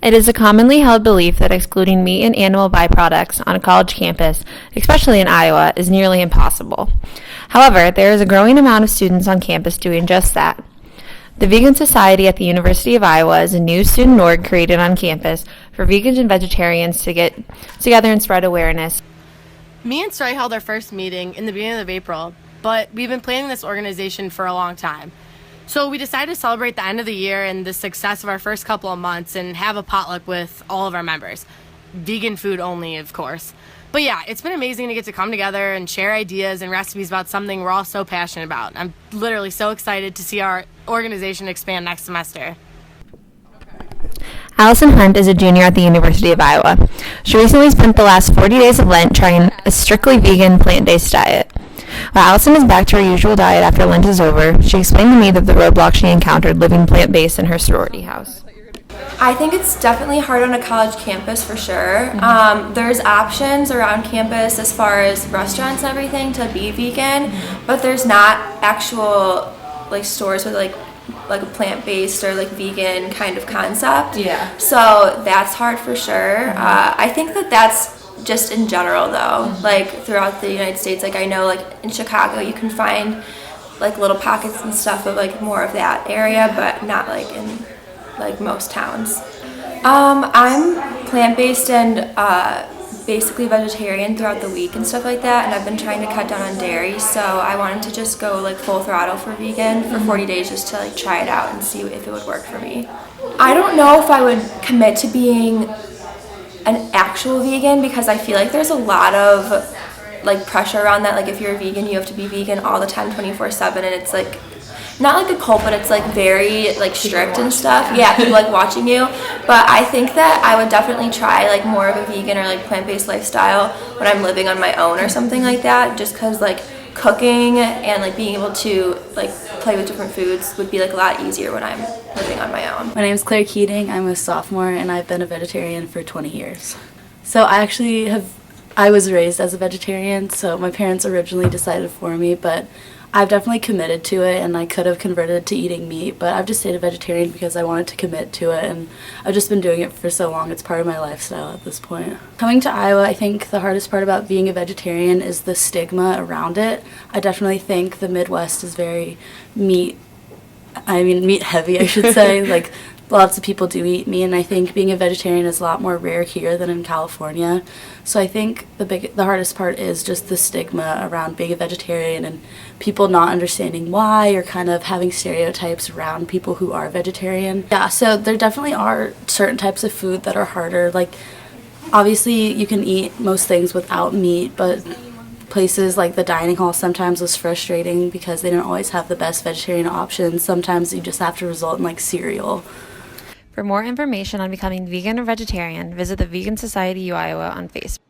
It is a commonly held belief that excluding meat and animal byproducts on a college campus, especially in Iowa, is nearly impossible. However, there is a growing amount of students on campus doing just that. The Vegan Society at the University of Iowa is a new student org created on campus for vegans and vegetarians to get together and spread awareness. Me and Story held our first meeting in the beginning of April, but we've been planning this organization for a long time. So we decided to celebrate the end of the year and the success of our first couple of months and have a potluck with all of our members. Vegan food only, of course. But yeah, it's been amazing to get to come together and share ideas and recipes about something we're all so passionate about. I'm literally so excited to see our organization expand next semester. Allison Hunt is a junior at the University of Iowa. She recently spent the last 40 days of Lent trying a strictly vegan, plant-based diet. While Allison is back to her usual diet after Lent is over, she explained to me that the roadblock she encountered living plant-based in her sorority house. I think it's definitely hard on a college campus for sure. There's options around campus as far as restaurants and everything to be vegan, but there's not actual like stores with like a plant-based or like vegan kind of concept. Yeah. So that's hard for sure. I think that's just in general though, like throughout the United States. Like I know like in Chicago you can find like little pockets and stuff of like more of that area, but not like in like most towns. I'm plant-based and basically vegetarian throughout the week and stuff like that, and I've been trying to cut down on dairy, so I wanted to just go like full throttle for vegan for 40 days just to like try it out and see if it would work for me. I don't know if I would commit to being an actual vegan because I feel like there's a lot of like pressure around that. Like if you're a vegan, you have to be vegan all the time 24/7, and it's like not like a cult, but it's like very like strict and stuff. Yeah, people like watching you. But I think that I would definitely try like more of a vegan or like plant-based lifestyle when I'm living on my own or something like that, just because like cooking and like being able to like play with different foods would be like a lot easier when I'm living on my own. My name's Claire Keating. I'm a sophomore and I've been a vegetarian for 20 years. So I was raised as a vegetarian, so my parents originally decided for me, but I've definitely committed to it, and I could have converted to eating meat, but I've just stayed a vegetarian because I wanted to commit to it, and I've just been doing it for so long. It's part of my lifestyle at this point. Coming to Iowa, I think the hardest part about being a vegetarian is the stigma around it. I definitely think the Midwest is very meat heavy, I should say. Like, lots of people do eat meat, and I think being a vegetarian is a lot more rare here than in California. So I think the hardest part is just the stigma around being a vegetarian and people not understanding why, or kind of having stereotypes around people who are vegetarian. Yeah, so there definitely are certain types of food that are harder. Like, obviously you can eat most things without meat, but places like the dining hall sometimes was frustrating because they don't always have the best vegetarian options. Sometimes you just have to resort in like cereal. For more information on becoming vegan or vegetarian, visit the Vegan Society U Iowa on Facebook.